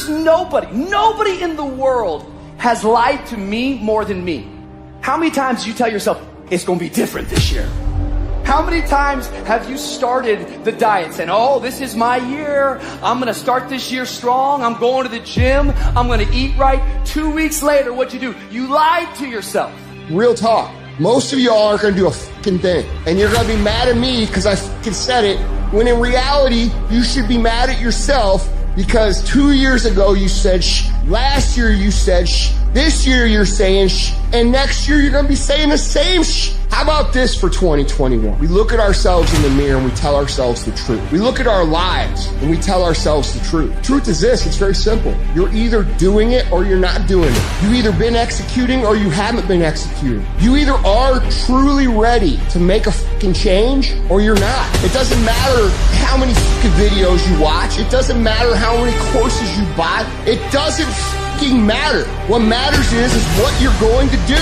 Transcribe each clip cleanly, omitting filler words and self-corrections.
There's nobody in the world has lied to me more than me. How many times do you tell yourself, it's gonna be different this year? How many times have you started the diet saying, oh, this is my year. I'm gonna start this year strong. I'm going to the gym. I'm gonna eat right. 2 weeks later, what'd you do? You lied to yourself. Real talk. Most of y'all aren't gonna do a fucking thing. And you're gonna be mad at me because I fucking said it. When in reality, you should be mad at yourself because 2 years ago you said shh. Last year you said shh. This year you're saying shh. And next year you're gonna be saying the same shh. How about this for 2021? We look at ourselves in the mirror and we tell ourselves the truth. We look at our lives and we tell ourselves the truth. Truth is this, it's very simple. You're either doing it or you're not doing it. You've either been executing or you haven't been executing. You either are truly ready to make a fucking change or you're not. It doesn't matter how many fucking videos you watch. It doesn't matter how many courses you buy. It doesn't fucking matter. What matters is what you're going to do.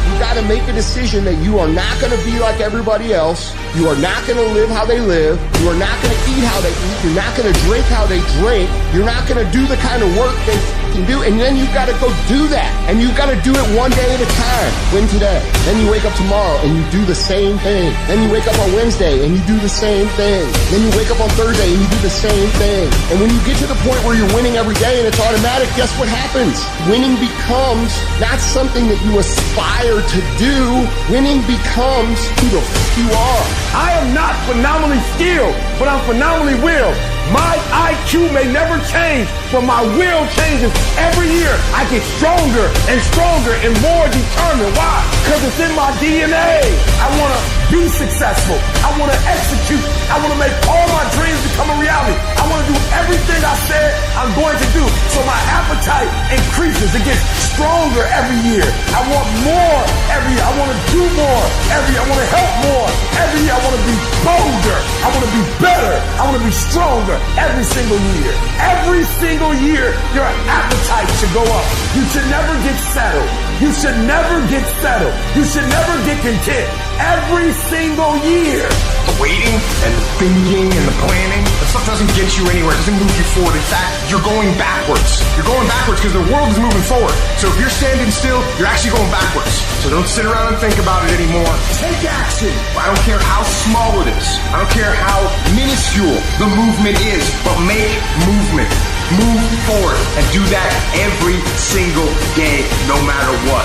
You got to make a decision that you are not going to be like everybody else. You are not going to live how they live. You are not going to eat how they eat. You're not going to drink how they drink. You're not going to do the kind of work they can do. And then you've got to go do that. And you've got to do it one day at a time. Win today. Then you wake up tomorrow and you do the same thing. Then you wake up on Wednesday and you do the same thing. Then you wake up on Thursday and you do the same thing. And when you get to the point where you're winning every day and it's automatic, guess what happens? Winning becomes not something that you aspire to do. Winning becomes who the f you are. I am not phenomenally skilled, but I'm phenomenally willed. My IQ may never change, but my will changes every year. I get stronger and stronger and more determined. Why? Because it's in my DNA. I want to be successful. I want to execute. I want to make all my dreams become a reality. I want to do everything I said I'm going to do. So my appetite increases. It gets stronger every year. I want more every year. I want to do more every year. I want to help more every year. I want to be bolder. I want to be better. I want to be stronger every single year. Every single year, your appetite should go up. You should never get settled. You should never get settled. You should never get content. Every single year. The waiting and the thinking and the planning, that stuff doesn't get you anywhere. It doesn't move you forward. In fact, you're going backwards. You're going backwards because the world is moving forward. So if you're standing still, you're actually going backwards. So don't sit around and think about it anymore. Take action. I don't care how small it is. I don't care how minuscule the movement is, but make movement. Move forward and do that every single day, no matter what.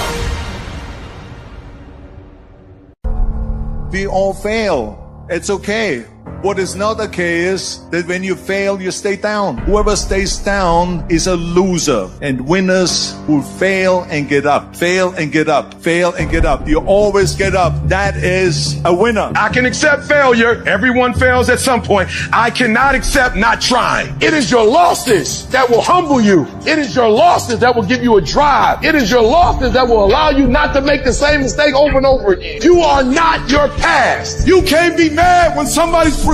We all fail. It's okay. What is not okay is that when you fail, you stay down. Whoever stays down is a loser. And winners will fail and get up. Fail and get up. Fail and get up. You always get up. That is a winner. I can accept failure. Everyone fails at some point. I cannot accept not trying. It is your losses that will humble you. It is your losses that will give you a drive. It is your losses that will allow you not to make the same mistake over and over again. You are not your past. You can't be mad when somebody's pursuing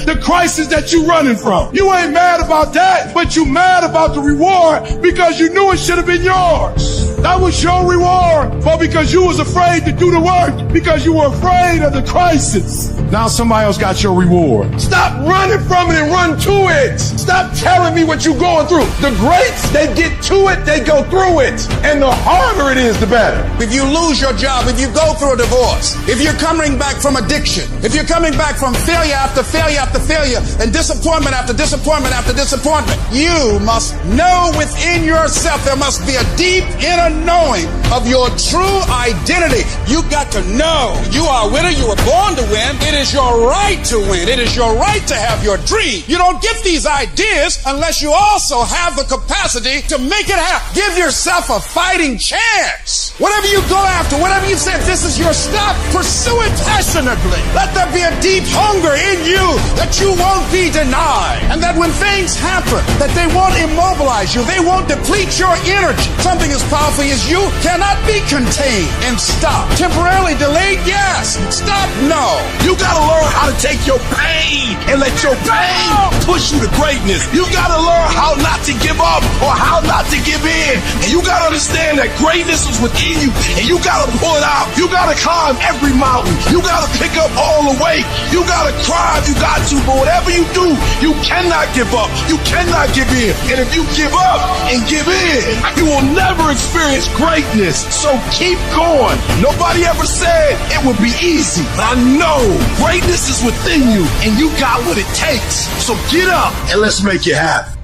the crisis that you're running from. You ain't mad about that, but you mad about the reward because you knew it should have been yours. That was your reward, but because you was afraid to do the work, because you were afraid of the crisis. Now somebody else got your reward. Stop running from it and run to it. Stop telling me what you're going through. The greats, they get to it, they go through it. And the harder it is, the better. If you lose your job, if you go through a divorce, if you're coming back from addiction, if you're coming back from failure after failure after failure, and disappointment after disappointment after disappointment, you must know within yourself, there must be a deep inner knowing of your true identity. You got to know you are a winner. You were born to win. It is your right to win. It is your right to have your dream. You don't get these ideas unless you also have the capacity to make it happen. Give yourself a fighting chance. Whatever you go after, whatever you say, this is your stop, pursue it passionately. Let there be a deep hunger in you that you won't be denied. And that when things happen, that they won't immobilize you. They won't deplete your energy. Something as powerful as you cannot be contained and stopped. Temporarily delayed, yes. Stop, no. You gotta learn how to take your pain and let your pain push you to greatness. You gotta learn how not to give up or how not to give in. And you gotta understand that greatness is within you, and you gotta pull it out. You gotta climb every mountain. You gotta pick up all the weight. You gotta cry if you got to, but whatever you do, you cannot give up. You cannot give in. And if you give up and give in, you will never experience greatness. So keep going. Nobody ever said it would be easy. I know greatness is within you, and you got what it takes. So get up and let's make it happen.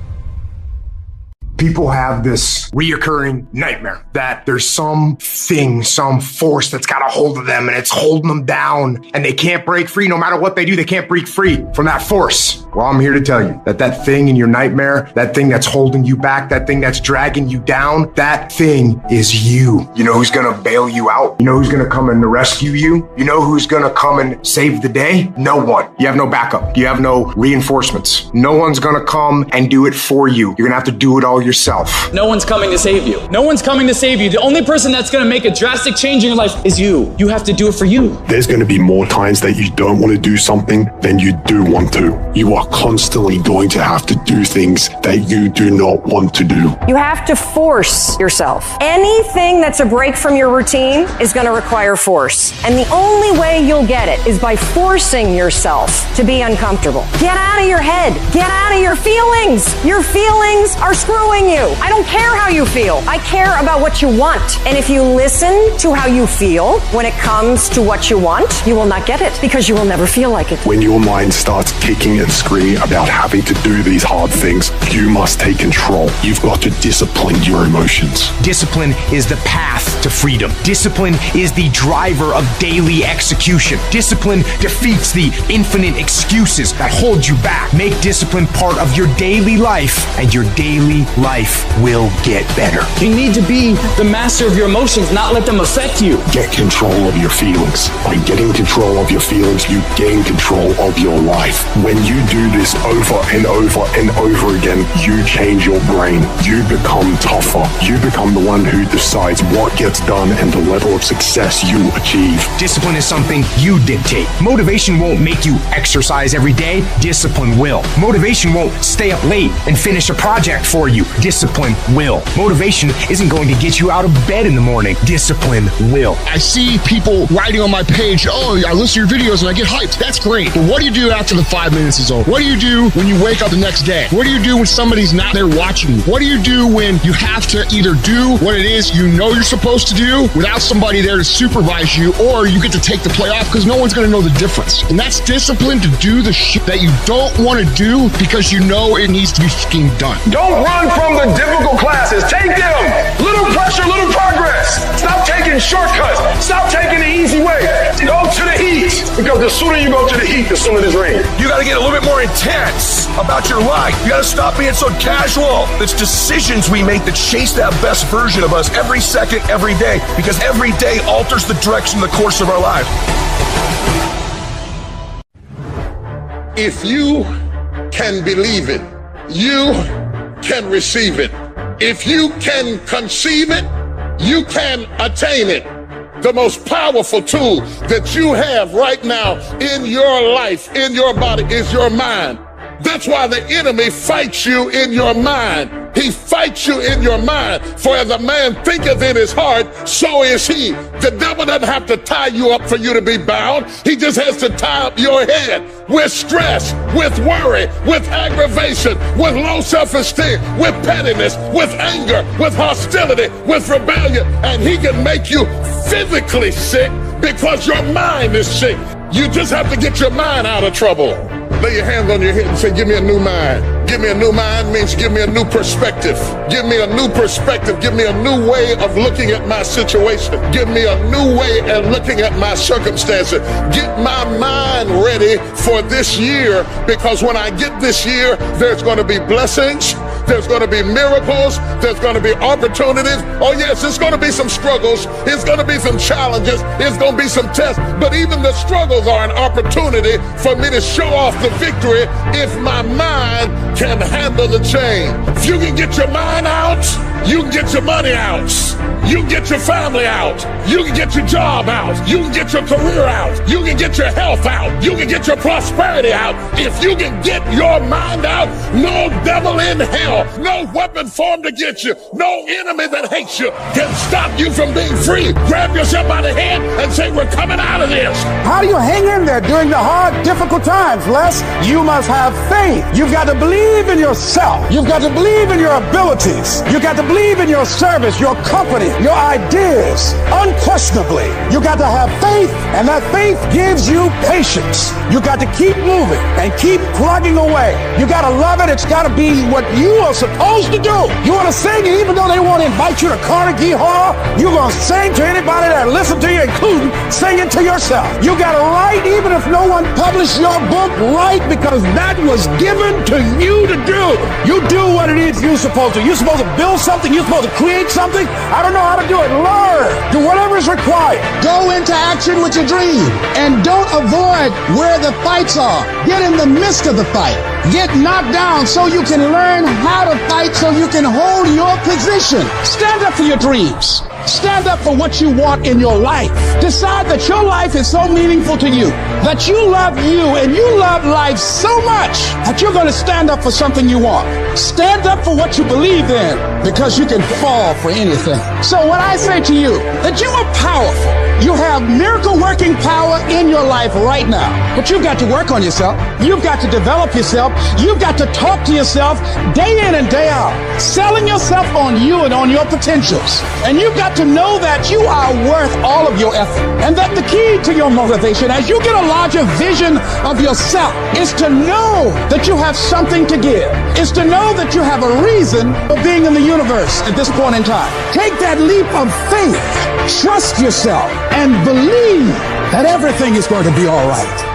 People have this reoccurring nightmare that there's something, some force that's got a hold of them and it's holding them down and they can't break free. No matter what they do, they can't break free from that force. Well, I'm here to tell you that that thing in your nightmare, that thing that's holding you back, that thing that's dragging you down, that thing is you. You know who's going to bail you out? You know who's going to come and rescue you? You know who's going to come and save the day? No one. You have no backup. You have no reinforcements. No one's going to come and do it for you. You're going to have to do it all yourself. No one's coming to save you. No one's coming to save you. The only person that's going to make a drastic change in your life is you. You have to do it for you. There's going to be more times that you don't want to do something than you do want to. You are constantly going to have to do things that you do not want to do. You have to force yourself. Anything that's a break from your routine is going to require force. And the only way you'll get it is by forcing yourself to be uncomfortable. Get out of your head. Get out of your feelings. Your feelings are screwing you. I don't care how you feel. I care about what you want. And if you listen to how you feel when it comes to what you want, you will not get it because you will never feel like it. When your mind starts kicking and screaming about having to do these hard things, you must take control. You've got to discipline your emotions. Discipline is the path to freedom. Discipline is the driver of daily execution. Discipline defeats the infinite excuses that hold you back. Make discipline part of your daily life, and your daily life will get better. You need to be the master of your emotions, not let them affect you. Get control of your feelings. By getting control of your feelings, you gain control of your life. When you do this over and over and over again, you change your brain. You become tougher. You become the one who decides what gets done and the level of success you achieve. Discipline is something you dictate. Motivation won't make you exercise every day. Discipline will. Motivation won't stay up late and finish a project for you. Discipline will. Motivation isn't going to get you out of bed in the morning. Discipline will. I see people writing on my page, oh, I listen to your videos and I get hyped. That's great. But what do you do after the 5 minutes is over? What do you do when you wake up the next day? What do you do when somebody's not there watching you? What do you do when you have to either do what it is you know you're supposed to do without somebody there to supervise you, or you get to take the play off because no one's going to know the difference? And that's discipline to do the shit that you don't want to do because you know it needs to be fucking done. Don't run from the difficult classes. Take them. Little pressure, little progress. Stop taking shortcuts. Stop taking the easy way. Go to the heat. Because the sooner you go to the heat, the sooner there's rain. You got to get a little bit more intense about your life. You got to stop being so casual. It's decisions we make that chase that best version of us every second, every day. Because every day alters the direction, the course of our life. If you can believe it, you can receive it. If you can conceive it, you can attain it. The most powerful tool that you have right now in your life, in your body, is your mind. That's why the enemy fights you in your mind. He fights you in your mind. For as a man thinketh in his heart, so is he. The devil doesn't have to tie you up for you to be bound. He just has to tie up your head with stress, with worry, with aggravation, with low self-esteem, with pettiness, with anger, with hostility, with rebellion. And he can make you physically sick because your mind is sick. You just have to get your mind out of trouble. Lay your hands on your head and say, give me a new mind. Give me a new mind means give me a new perspective. Give me a new perspective. Give me a new way of looking at my situation. Give me a new way of looking at my circumstances. Get my mind ready for this year, because when I get this year, there's going to be blessings. There's going to be miracles. There's going to be opportunities. Oh yes, it's going to be some struggles. It's going to be some challenges. It's going to be some tests. But even the struggles are an opportunity for me to show off the victory if my mind can handle the change. If you can get your mind out You can get your money out. You can get your family out. You can get your job out. You can get your career out. You can get your health out. You can get your prosperity out. If you can get your mind out, no devil in hell, no weapon formed against you, no enemy that hates you can stop you from being free. Grab yourself by the hand and say, we're coming out of this. How do you hang in there during the hard, difficult times, Les? You must have faith. You've got to believe in yourself. You've got to believe in your abilities. You've got to believe in your service, your company, your ideas. Unquestionably, you got to have faith, and that faith gives you patience. You got to keep moving and keep plugging away. You got to love it. It's got to be what you are supposed to do. You want to sing, even though they want to invite you to Carnegie Hall, you're going to sing to anybody that listen to you, including singing to yourself. You got to write, even if no one published your book, write, because that was given to you to do. You do what it is you're supposed to. You're supposed to build something. You're supposed to create something. I don't know how to do it. Learn. Do whatever is required. Go into action with your dream, and don't avoid where the fights are. Get in the midst of the fight. Get knocked down so you can learn how to fight, so you can hold your position. Stand up for your dreams. Stand up for what you want in your life. Decide that your life is so meaningful to you, that you love you and you love life so much that you're going to stand up for something you want. Stand up for what you believe in, because you can fall for anything. So what I say to you, that you are powerful. You have miracle working power in your life right now. But you've got to work on yourself. You've got to develop yourself. You've got to talk to yourself day in and day out, selling yourself on you and on your potentials. And you've got to know that you are worth all of your effort. And that the key to your motivation, as you get a larger vision of yourself, is to know that you have something to give. Is to know that you have a reason for being in the universe at this point in time. Take that leap of faith. Trust yourself and believe that everything is going to be all right.